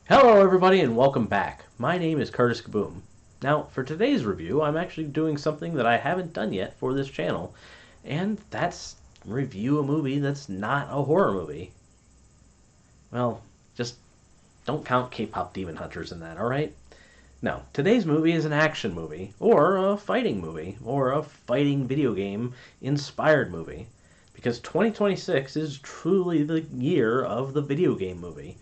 Hello everybody and welcome back. My name is Curtis Kaboom. Now, for today's review, I'm actually doing something that I haven't done yet for this channel, and that's review a movie that's not a horror movie. Well, just don't count K-pop Demon Hunters in that, alright? No, today's movie is an action movie, or a fighting movie, or a fighting video game inspired movie, because 2026 is truly the year of the video game movie.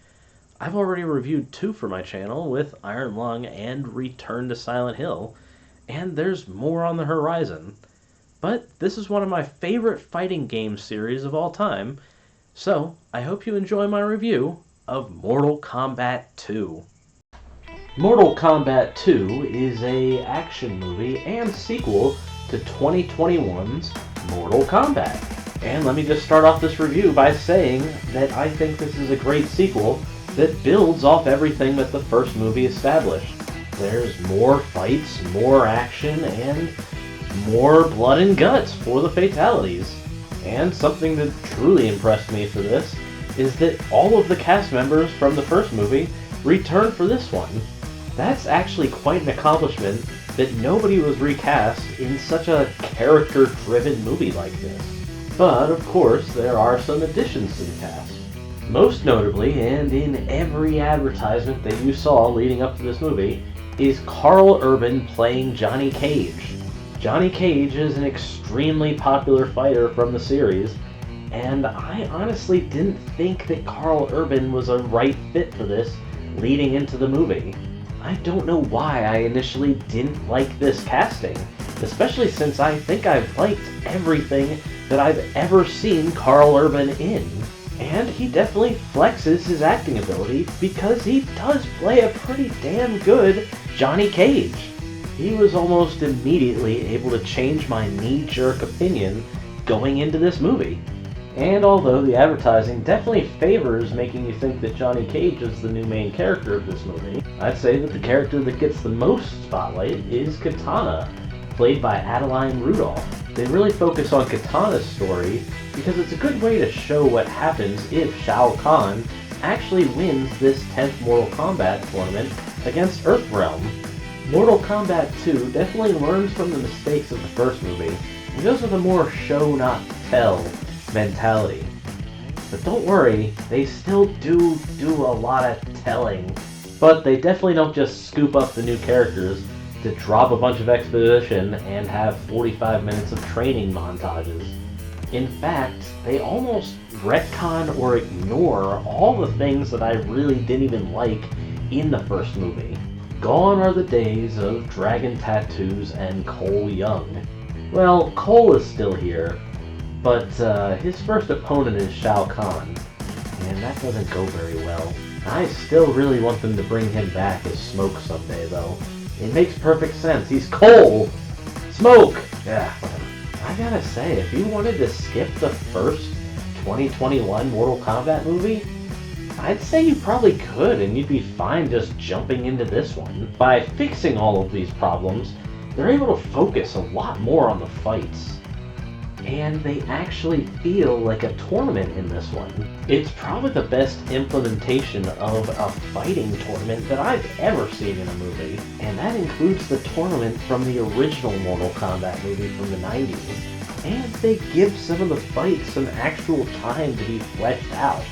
I've already reviewed two for my channel with Iron Lung and Return to Silent Hill, and there's more on the horizon. But this is one of my favorite fighting game series of all time, so I hope you enjoy my review of Mortal Kombat 2. Mortal Kombat 2 is a action movie and sequel to 2021's Mortal Kombat. And let me just start off this review by saying that I think this is a great sequel that builds off everything that the first movie established. There's more fights, more action, and more blood and guts for the fatalities. And something that truly impressed me for this is that all of the cast members from the first movie returned for this one. That's actually quite an accomplishment that nobody was recast in such a character-driven movie like this. But, of course, there are some additions to the cast. Most notably, and in every advertisement that you saw leading up to this movie, is Karl Urban playing Johnny Cage. Johnny Cage is an extremely popular fighter from the series, and I honestly didn't think that Karl Urban was a right fit for this leading into the movie. I don't know why I initially didn't like this casting, especially since I think I've liked everything that I've ever seen Karl Urban in. And he definitely flexes his acting ability because he does play a pretty damn good Johnny Cage. He was almost immediately able to change my knee-jerk opinion going into this movie. And although the advertising definitely favors making you think that Johnny Cage is the new main character of this movie, I'd say that the character that gets the most spotlight is Katana, played by Adeline Rudolph. They really focus on Katana's story because it's a good way to show what happens if Shao Kahn actually wins this 10th Mortal Kombat tournament against Earthrealm. Mortal Kombat 2 definitely learns from the mistakes of the first movie and goes with a more show not tell mentality. But don't worry, they still do a lot of telling. But they definitely don't just scoop up the new characters to drop a bunch of exposition and have 45 minutes of training montages. In fact, they almost retcon or ignore all the things that I really didn't even like in the first movie. Gone are the days of dragon tattoos and Cole Young. Well, Cole is still here, but his first opponent is Shao Kahn, and that doesn't go very well. I still really want them to bring him back as Smoke someday, though. It makes perfect sense. He's Cole! Smoke! Yeah, whatever. I gotta say, if you wanted to skip the first 2021 Mortal Kombat movie, I'd say you probably could, and you'd be fine just jumping into this one. By fixing all of these problems, they're able to focus a lot more on the fights. And they actually feel like a tournament in this one. It's probably the best implementation of a fighting tournament that I've ever seen in a movie. And that includes the tournament from the original Mortal Kombat movie from the 90s. And they give some of the fights some actual time to be fleshed out.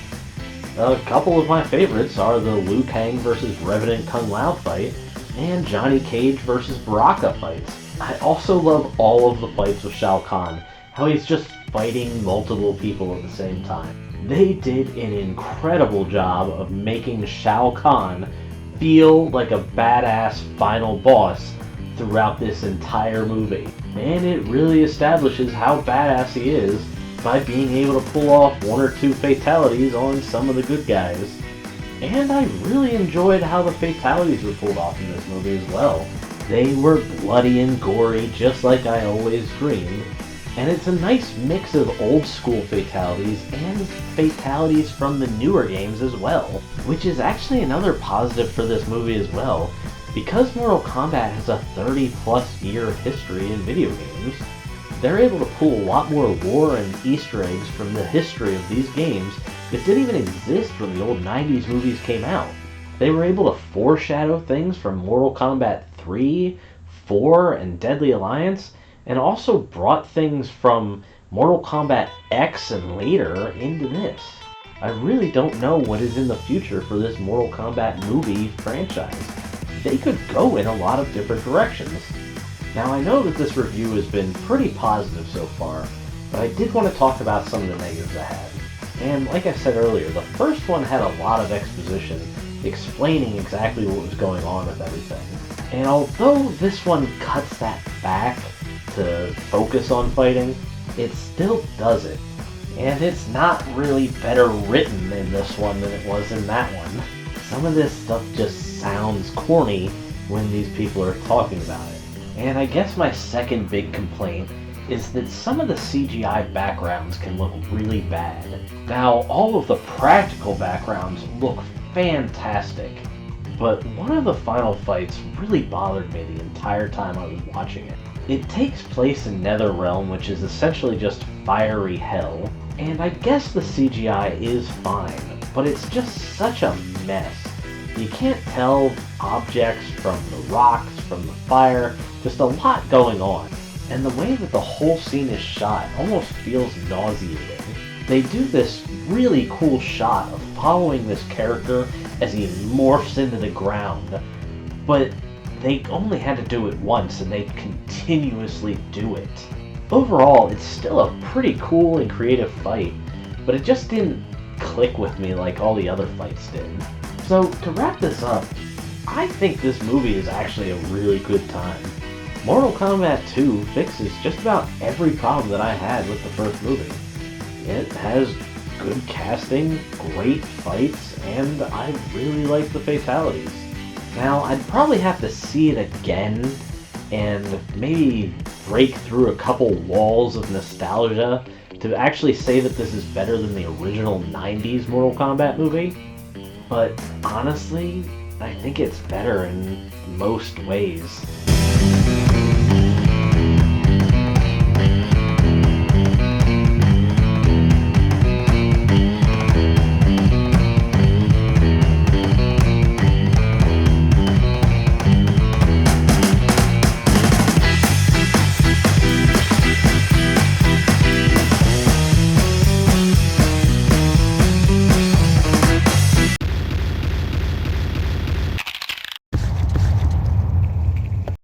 A couple of my favorites are the Liu Kang vs. Revenant Kung Lao fight, and Johnny Cage vs. Baraka fights. I also love all of the fights with Shao Kahn. How he's just fighting multiple people at the same time. They did an incredible job of making Shao Kahn feel like a badass final boss throughout this entire movie. And it really establishes how badass he is by being able to pull off one or two fatalities on some of the good guys. And I really enjoyed how the fatalities were pulled off in this movie as well. They were bloody and gory, just like I always dreamed. And it's a nice mix of old school fatalities and fatalities from the newer games as well, which is actually another positive for this movie as well. Because Mortal Kombat has a 30+ year history in video games, they're able to pull a lot more lore and Easter eggs from the history of these games that didn't even exist when the old 90s movies came out. They were able to foreshadow things from Mortal Kombat 3, 4, and Deadly Alliance, and also brought things from Mortal Kombat X and later into this. I really don't know what is in the future for this Mortal Kombat movie franchise. They could go in a lot of different directions. Now, I know that this review has been pretty positive so far, but I did want to talk about some of the negatives I had. And like I said earlier, the first one had a lot of exposition explaining exactly what was going on with everything. And although this one cuts that back to focus on fighting, it still does it. And it's not really better written in this one than it was in that one. Some of this stuff just sounds corny when these people are talking about it. And I guess my second big complaint is that some of the CGI backgrounds can look really bad. Now, all of the practical backgrounds look fantastic, but one of the final fights really bothered me the entire time I was watching it. It takes place in Netherrealm, which is essentially just fiery hell, and I guess the CGI is fine, but it's just such a mess. You can't tell objects from the rocks, from the fire, just a lot going on. And the way that the whole scene is shot almost feels nauseating. They do this really cool shot of following this character as he morphs into the ground, but they only had to do it once and they continuously do it. Overall, it's still a pretty cool and creative fight, but it just didn't click with me like all the other fights did. So, to wrap this up, I think this movie is actually a really good time. Mortal Kombat 2 fixes just about every problem that I had with the first movie. It has good casting, great fights, and I really like the fatalities. Now, I'd probably have to see it again and maybe break through a couple walls of nostalgia to actually say that this is better than the original 90s Mortal Kombat movie. But honestly, I think it's better in most ways.